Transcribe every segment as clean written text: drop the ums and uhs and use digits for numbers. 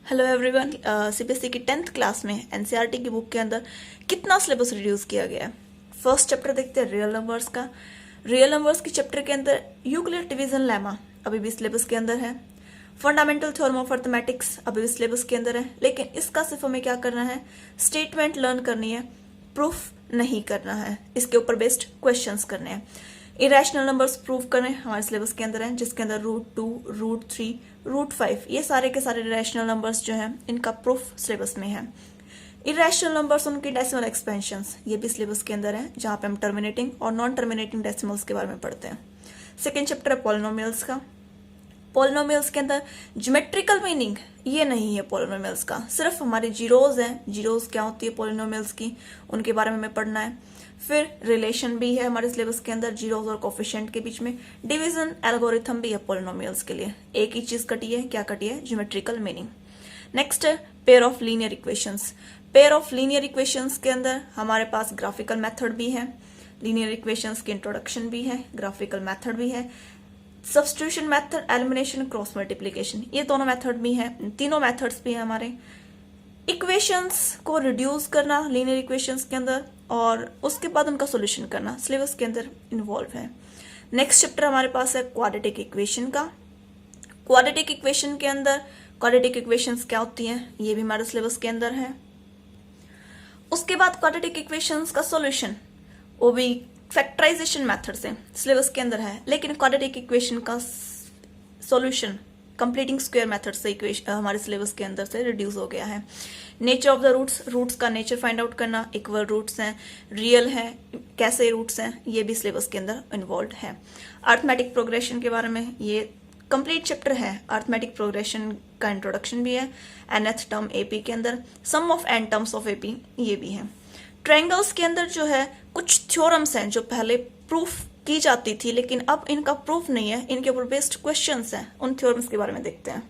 Hello everyone. CBSE की 10th class में NCERT की बुक के अंदर कितना सिलेबस रिड्यूस किया गया है। फर्स्ट चैप्टर देखते हैं रियल नंबर्स का। रियल नंबर्स की चैप्टर के अंदर यूक्लिड डिवीजन लेमा अभी भी सिलेबस के अंदर है। फंडामेंटल थ्योरम ऑफ अर्थमेटिक्स अभी भी सिलेबस के अंदर है, लेकिन इसका सिर्फ हमें क्या करना है, स्टेटमेंट लर्न करनी है, प्रूफ नहीं करना है, इसके ऊपर बेस्ड क्वेश्चंस करने हैं। इरेशनल नंबर्स प्रूव करें हमारे सिलेबस के अंदर है, जिसके अंदर √2, √3, √5 ये सारे के सारे इरेशनल नंबर्स जो हैं इनका प्रूफ सिलेबस में है। इरेशनल नंबर्स उनकी डेसिमल एक्सपेंशंस ये भी सिलेबस के अंदर है, जहां पे हम टर्मिनेटिंग और नॉन टर्मिनेटिंग डेसिमल्स के बारे में पढ़ते हैं। सेकेंड चैप्टर है पॉलिनोमियल्स का। पॉलिनोमियल्स के अंदर ज्योमेट्रिकल मीनिंग ये नहीं है पॉलिनोमियल्स का, सिर्फ हमारे जीरोज हैं, जीरोज क्या होती है पॉलिनोमियल्स की, उनके बारे में हमें पढ़ना है। फिर रिलेशन भी है हमारे सिलेबस के अंदर जीरोज और कोफिशिएंट के बीच में। डिवीजन एल्गोरिथम भी है पॉलिनोमियल्स के लिए। एक ही चीज कटी है, क्या कटी है, ज्योमेट्रिकल मीनिंग। नेक्स्ट है pair of linear equations. Pair of linear equations के अंदर हमारे पास ग्राफिकल मेथड भी है, लीनियर इक्वेशंस की इंट्रोडक्शन भी है, ग्राफिकल मेथड भी है, substitution method, elimination, cross multiplication, ये दोनों मेथड भी हैं, तीनों मेथड्स भी हैं हमारे। इक्वेशंस को रिड्यूस करना लीनियर इक्वेशंस के अंदर और उसके बाद उनका सॉल्यूशन करना सिलेबस के अंदर इन्वॉल्व है। नेक्स्ट चैप्टर हमारे पास है क्वाड्रेटिक इक्वेशन का। क्वाड्रेटिक इक्वेशन के अंदर क्वाड्रेटिक इक्वेशंस क्या होती हैं ये भी हमारे सिलेबस के अंदर है। उसके बाद क्वाड्रेटिक इक्वेशंस का सॉल्यूशन वो भी फैक्टराइजेशन मेथड से सिलेबस के अंदर है, लेकिन क्वाड्रेटिक इक्वेशन का सॉल्यूशन कंप्लीटिंग स्क्वायर मेथड से इक्वेशन हमारे सिलेबस के अंदर से रिड्यूस हो गया है। Nature of the roots, roots का नेचर फाइंड आउट करना, इक्वल रूट्स हैं, रियल है, कैसे रूट्स हैं, ये भी सिलेबस के अंदर इन्वॉल्व है। अर्थमेटिक प्रोग्रेशन के बारे में ये कंप्लीट चैप्टर है। अर्थमेटिक प्रोग्रेशन का इंट्रोडक्शन भी है। nth टर्म एपी के अंदर, sum of n terms of AP ये भी है। ट्रायंगल्स के अंदर जो है कुछ थ्योरम्स हैं जो पहले प्रूफ की जाती थी, लेकिन अब इनका प्रूफ नहीं है, इनके ऊपर बेस्ड क्वेश्चंस हैं, उन थ्योरम्स के बारे में देखते हैं।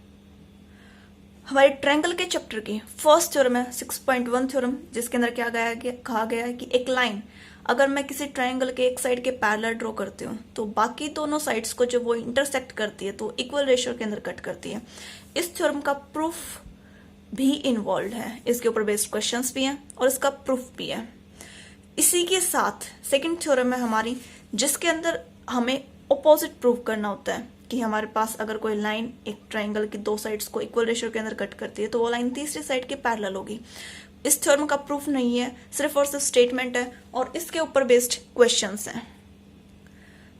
हमारे ट्रायंगल के चैप्टर की फर्स्ट थ्योरम है 6.1 थ्योरम, जिसके अंदर क्या कहा गया है कि एक लाइन अगर मैं किसी ट्रायंगल के एक साइड के पैरेलल ड्रॉ करती हूँ तो बाकी दोनों साइड्स को जब वो इंटरसेक्ट करती है तो इक्वल रेशियो के अंदर कट करती है। इस थ्योरम का प्रूफ भी इन्वॉल्व है, इसके ऊपर बेस्ड क्वेश्चंस भी हैं और इसका प्रूफ भी है। इसी के साथ सेकंड थ्योरम है हमारी, जिसके अंदर हमें ऑपोजिट प्रूव करना होता है कि हमारे पास अगर कोई लाइन एक ट्रायंगल की दो साइड्स को इक्वल रेशियो के अंदर कट करती है तो वो लाइन तीसरी साइड के पैरेलल होगी। इस थ्योरम का प्रूफ नहीं है, सिर्फ और सिर्फ स्टेटमेंट है और इसके ऊपर बेस्ड क्वेश्चंस हैं।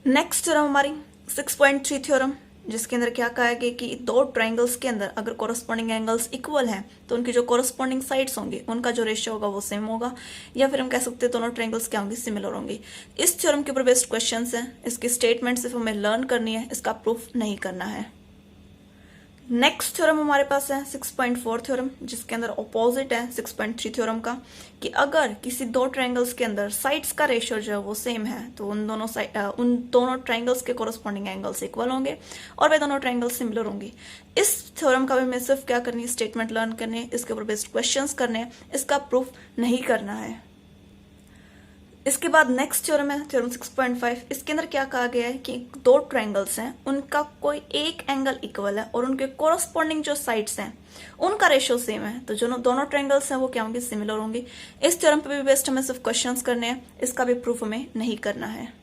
नेक्स्ट थ्योरम हमारी 6.3 थ्योरम, जिसके अंदर क्या कहा गया कि दो ट्रायंगल्स के अंदर अगर कोरस्पॉन्डिंग एंगल्स इक्वल हैं तो उनकी जो कोरस्पॉन्डिंग साइड्स होंगी उनका जो रेशियो होगा वो सेम होगा, या फिर हम कह सकते हैं दोनों ट्रायंगल्स क्या होंगी, सिमिलर होंगी। इस थ्योरम के ऊपर बेस्ड क्वेश्चंस हैं, इसकी स्टेटमेंट सिर्फ हमें लर्न करनी है, इसका प्रूफ नहीं करना है। नेक्स्ट थ्योरम हमारे पास है 6.4 थ्योरम, जिसके अंदर ऑपोजिट है 6.3 थ्योरम का, कि अगर किसी दो ट्रायंगल्स के अंदर साइड्स का रेशियो जो है वो सेम है तो उन दोनों ट्रायंगल्स के कोरस्पॉन्डिंग एंगल्स इक्वल होंगे और वे दोनों ट्रायंगल्स सिमिलर होंगी। इस थ्योरम का भी हमें सिर्फ क्या करनी है, स्टेटमेंट लर्न करनी है, इसके ऊपर बेस्ड क्वेश्चंस करने हैं, इसका प्रूफ नहीं करना है। इसके बाद नेक्स्ट थ्योरम है थ्योरम 6.5। इसके अंदर क्या कहा गया है कि दो ट्रायंगल्स हैं, उनका कोई एक एंगल इक्वल है और उनके कोरस्पॉन्डिंग जो साइड्स हैं उनका रेशियो सेम है, तो जो दोनों ट्रायंगल्स हैं वो क्या होंगी, सिमिलर होंगी। इस थ्योरम पे भी बेस्ड हमें सिर्फ क्वेश्चंस करने हैं, इसका भी प्रूफ हमें नहीं करना है।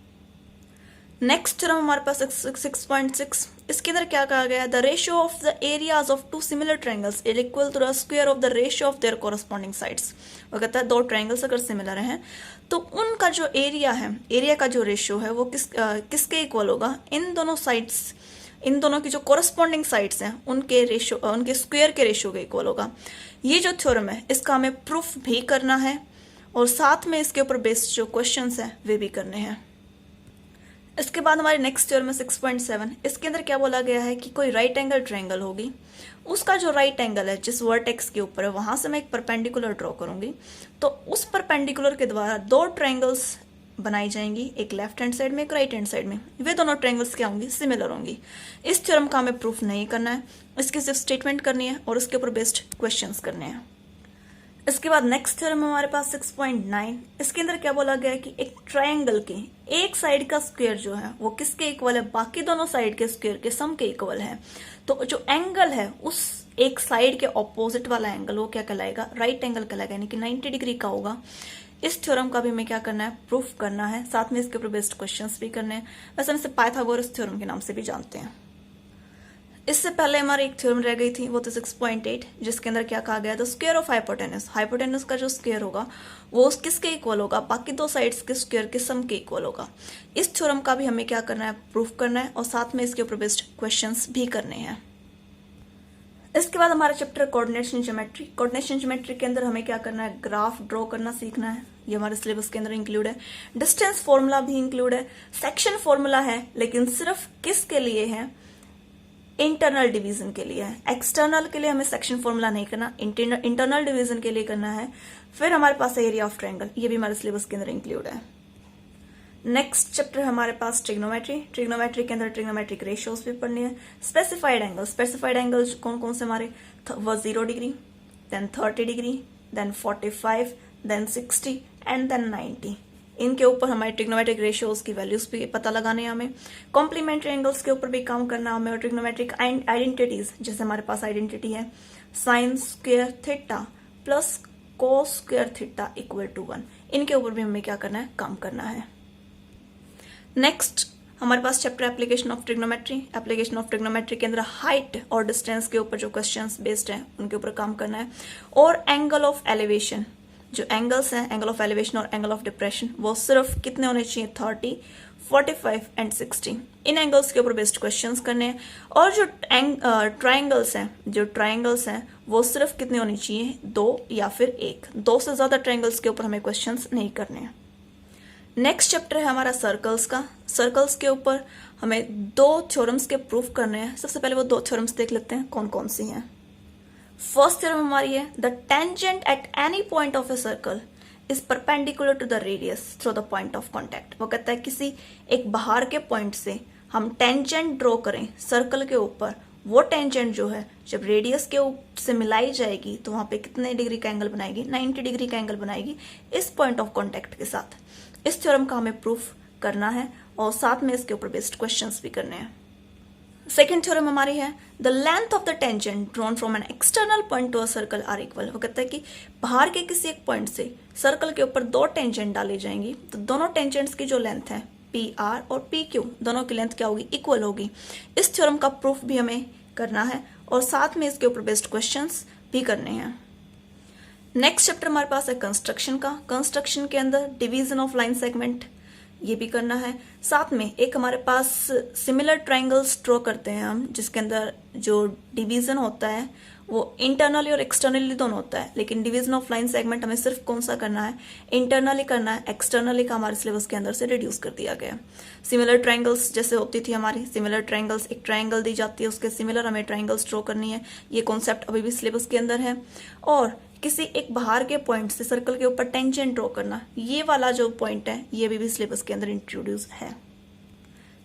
नेक्स्ट थ्योरम हमारे पास 6.6। इसके अंदर क्या कहा गया है, the ratio of the areas of two similar triangles is equal to the square of the ratio of their corresponding sides. वो कहता है दो ट्रायंगल्स अगर सिमिलर हैं तो उनका जो एरिया है, एरिया का जो रेशियो है वो किसके इक्वल होगा, इन दोनों साइड्स, इन दोनों की जो कोरस्पॉन्डिंग साइड्स हैं उनके रेशियो, उनके स्क्वायर के रेशियो के इक्वल होगा। ये जो थ्योरम है इसका हमें प्रूफ भी करना है और साथ में इसके ऊपर बेस्ड जो क्वेश्चंस हैं वे भी करने हैं। इसके बाद हमारे नेक्स्ट थ्योरम है 6.7। इसके अंदर क्या बोला गया है कि कोई राइट एंगल ट्रायंगल होगी, उसका जो राइट एंगल है जिस वर्टेक्स के ऊपर है वहां से मैं एक परपेंडिकुलर ड्रॉ करूंगी, तो उस परपेंडिकुलर के द्वारा दो ट्रायंगल्स बनाई जाएंगी, एक लेफ्ट हैंड साइड में एक राइट हैंड साइड में, वे दोनों ट्रायंगल्स क्या होंगी, सिमिलर होंगी। इस थ्योरम का हमें प्रूफ नहीं करना है, इसकी सिर्फ स्टेटमेंट करनी है और उसके ऊपर बेस्ड क्वेश्चंस करने हैं। इसके बाद नेक्स्ट थ्योरम हमारे पास 6.9। इसके अंदर क्या बोला गया है कि एक ट्रायंगल के एक साइड का स्क्वायर जो है वो किसके इक्वल है, बाकी दोनों साइड के स्क्वायर के सम के इक्वल है। तो जो एंगल है उस एक साइड के ऑपोजिट वाला एंगल वो क्या कहलाएगा, राइट एंगल कहलाएगा, यानी कि 90 डिग्री का होगा। इस थ्योरम का भी हमें क्या करना है, प्रूफ करना है, साथ में इसके ऊपर बेस्ड क्वेश्चंस भी करने हैं। वैसे हम इसे पाइथागोरस थ्योरम के नाम से भी जानते हैं। इससे पहले हमारी एक थ्योरम रह गई थी, वो तो 6.8, जिसके अंदर क्या कहा गया, the square of hypotenuse, hypotenuse का जो स्क्वायर होगा वो किसके इक्वल होगा, बाकी दो साइड्स के स्क्वायर के सम के इक्वल होगा। इस थ्योरम का भी हमें क्या करना है, प्रूफ करना है, और साथ में इसके ऊपर बेस्ड क्वेश्चंस भी करने हैं। इसके बाद हमारा chapter coordination geometry. Coordination geometry के अंदर हमें क्या करना है, ग्राफ ड्रॉ करना सीखना है, ये हमारे सिलेबस के अंदर इंक्लूड है। डिस्टेंस फॉर्मूला भी इंक्लूड है, सेक्शन फॉर्मूला है, लेकिन सिर्फ किसके लिए है, इंटरनल डिवीजन के लिए है। एक्सटर्नल के लिए हमें सेक्शन फॉर्मूला नहीं करना, इंटरनल डिवीजन के लिए करना है। फिर हमारे पास है एरिया ऑफ ट्रायंगल, ये भी हमारे सिलेबस के अंदर इंक्लूड है। नेक्स्ट चैप्टर हमारे पास ट्रिग्नोमेट्री। ट्रिग्नोमेट्री के अंदर ट्रिग्नोमेट्रिक रेशियोज भी पढ़नी है। स्पेसिफाइड एंगल, स्पेसिफाइड एंगल्स कौन कौन से हमारे, वो 0 degree, then 30 degree, then 45, then 60 and then 90। इनके ऊपर हमारे ट्रिग्नोमेट्रिक रेशियोज की वैल्यूज भी पता लगाने हैं हमें। कॉम्प्लीमेंट्री एंगल्स के ऊपर भी काम करना हमें, और ट्रिग्नोमेट्रिक आइडेंटिटीज, जैसे हमारे पास आइडेंटिटी है sine square theta plus cos square theta equal to 1, इनके ऊपर भी हमें क्या करना है, काम करना है। नेक्स्ट हमारे पास chapter application of trigonometry. Application of trigonometry के अंदर हाइट और डिस्टेंस के ऊपर जो क्वेश्चंस बेस्ड हैं उनके ऊपर काम करना है। और एंगल ऑफ एलिवेशन, जो एंगल्स हैं, एंगल ऑफ एलिवेशन और एंगल ऑफ डिप्रेशन, वो सिर्फ कितने होने चाहिए, 30, 45 एंड 60। इन एंगल्स के ऊपर बेस्ड क्वेश्चंस करने हैं। और जो ट्रायंगल्स हैं वो सिर्फ कितने होने चाहिए, 2 या फिर 1, 2 से ज्यादा ट्रायंगल्स के ऊपर हमें क्वेश्चंस नहीं करने हैं। नेक्स्ट चैप्टर है हमारा सर्कल्स का। सर्कल्स के ऊपर हमें 2 थ्योरम्स के प्रूफ करने हैं। सबसे पहले वो 2 थ्योरम्स देख लेते हैं कौन कौन सी हैं। फर्स्ट थ्योरम हमारी है, the tangent at any point of a circle is perpendicular to the radius through the point of contact. वो कहता है किसी एक बाहर के पॉइंट से हम टेंजेंट ड्रॉ करें सर्कल के ऊपर, वो टेंजेंट जो है जब रेडियस के से मिलाई जाएगी तो वहां पे कितने डिग्री का एंगल बनाएगी, 90 डिग्री का एंगल बनाएगी इस पॉइंट ऑफ कॉन्टैक्ट के साथ। इस थ्योरम का हमें प्रूफ करना है और साथ में इसके ऊपर बेस्ड क्वेश्चंस भी करने हैं। सेकेंड थ्योरम हमारी है, the length of the tangent drawn from an external point to a circle are equal. वो कहता है कि बाहर के किसी एक पॉइंट से सर्कल के ऊपर 2 टेंजेंट डाली जाएंगी तो दोनों टेंजेंट्स की जो लेंथ है पी आर और पी क्यू, दोनों की लेंथ क्या होगी, इक्वल होगी। इस थ्योरम का प्रूफ भी हमें करना है और साथ में इसके ऊपर बेस्ड क्वेश्चंस भी करने हैं। नेक्स्ट चैप्टर हमारे पास है कंस्ट्रक्शन का। कंस्ट्रक्शन के अंदर डिवीजन ऑफ लाइन सेगमेंट, ये भी करना है। साथ में एक हमारे पास सिमिलर ट्रायंगल्स ड्रॉ करते हैं हम, जिसके अंदर जो डिवीजन होता है वो इंटरनली और एक्सटर्नली दोनों होता है, लेकिन डिवीजन ऑफ लाइन सेगमेंट हमें सिर्फ कौन सा करना है, इंटरनली करना है। एक्सटर्नली का हमारे सिलेबस के अंदर से रिड्यूस कर दिया गया। सिमिलर ट्रायंगल्स जैसे होती थी हमारी, सिमिलर ट्रायंगल्स, एक ट्रायंगल दी जाती है उसके सिमिलर हमें ट्रायंगल्स ड्रॉ करनी है, ये कॉन्सेप्ट अभी भी सिलेबस के अंदर है। और किसी एक बाहर के पॉइंट से सर्कल के ऊपर टेंजेंट ड्रॉ करना, ये वाला जो पॉइंट है ये भी सिलेबस के अंदर इंट्रोड्यूस है।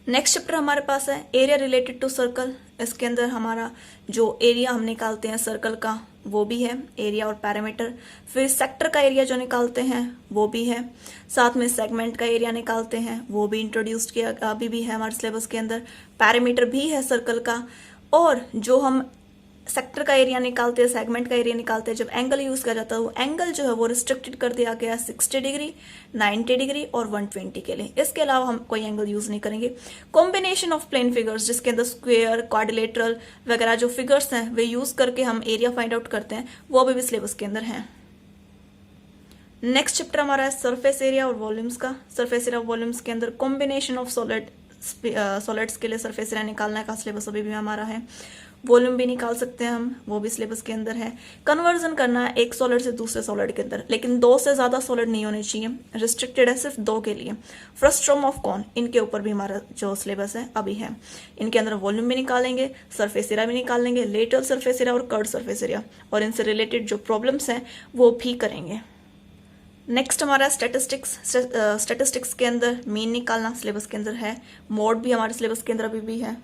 नेक्स्ट चैप्टर हमारे पास है एरिया रिलेटेड टू सर्कल। इसके अंदर हमारा जो एरिया हम निकालते हैं सर्कल का वो भी है, एरिया और पैरामीटर। फिर सेक्टर का एरिया जो निकालते हैं वो भी है, साथ में सेगमेंट का एरिया निकालते हैं वो भी इंट्रोड्यूस किया अभी भी है हमारे सिलेबस के अंदर। पैरामीटर भी है सर्कल का। और जो हम सेक्टर का एरिया निकालते हैं, सेगमेंट का एरिया निकालते हैं, जब एंगल यूज किया जाता है वो एंगल जो है वो रिस्ट्रिक्टेड कर दिया गया 60 डिग्री, 90 डिग्री और 120 के लिए। इसके अलावा हम कोई एंगल यूज नहीं करेंगे। कॉम्बिनेशन ऑफ प्लेन फिगर्स, जिसके अंदर स्क्वायर, क्वाड्रिलेटरल वगैरह जो फिगर्स हैं वे यूज करके हम एरिया फाइंड आउट करते हैं, वो अभी भी सिलेबस के अंदर है। नेक्स्ट चैप्टर हमारा है सरफेस एरिया और वॉल्यूम्स का। सरफेस एरिया और वॉल्यूम्स के अंदर कॉम्बिनेशन ऑफ सॉलिड्स के लिए सरफेस एरिया निकालने का सिलेबस अभी भी हमारा है। वॉल्यूम भी निकाल सकते हैं हम, वो भी सिलेबस के अंदर है। कन्वर्जन करना है एक सॉलिड से दूसरे सॉलिड के अंदर, लेकिन 2 से ज्यादा सॉलिड नहीं होने चाहिए, रिस्ट्रिक्टेड है सिर्फ 2 के लिए। फ्रस्ट्रम ऑफ कॉन, इनके ऊपर भी हमारा जो सिलेबस है अभी है। इनके अंदर वॉल्यूम भी निकालेंगे, सरफेस एरिया भी निकालेंगे, लेटरल सरफेस एरिया और कर्व सरफेस एरिया, और इनसे रिलेटेड जो प्रॉब्लम्स हैं वो भी करेंगे। नेक्स्ट हमारा स्टैटिस्टिक्स। स्टैटिस्टिक्स के अंदर मीन निकालना सिलेबस के अंदर है। मोड भी हमारे सिलेबस के अंदर अभी भी है।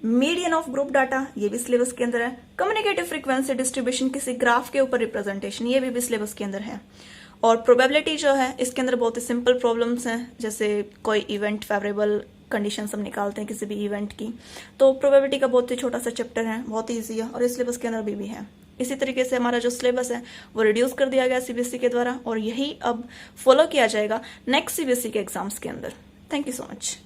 मीडियन ऑफ ग्रुप डाटा, ये भी सिलेबस के अंदर है। कम्युनिकेटिव फ्रीक्वेंसी डिस्ट्रीब्यूशन, किसी ग्राफ के ऊपर रिप्रेजेंटेशन, ये भी सिलेबस के अंदर है। और प्रोबेबिलिटी जो है इसके अंदर बहुत ही सिंपल प्रॉब्लम्स हैं, जैसे कोई इवेंट फेवरेबल कंडीशन हम निकालते हैं किसी भी इवेंट की। तो प्रोबेबिलिटी का बहुत ही छोटा सा चैप्टर है, बहुत ही ईजी है और इस सिलेबस के अंदर भी है। इसी तरीके से हमारा जो सिलेबस है वो रिड्यूस कर दिया गया सीबीएसई के द्वारा और यही अब फॉलो किया जाएगा नेक्स्ट सीबीएसई के एग्जाम्स के अंदर। Thank you so much.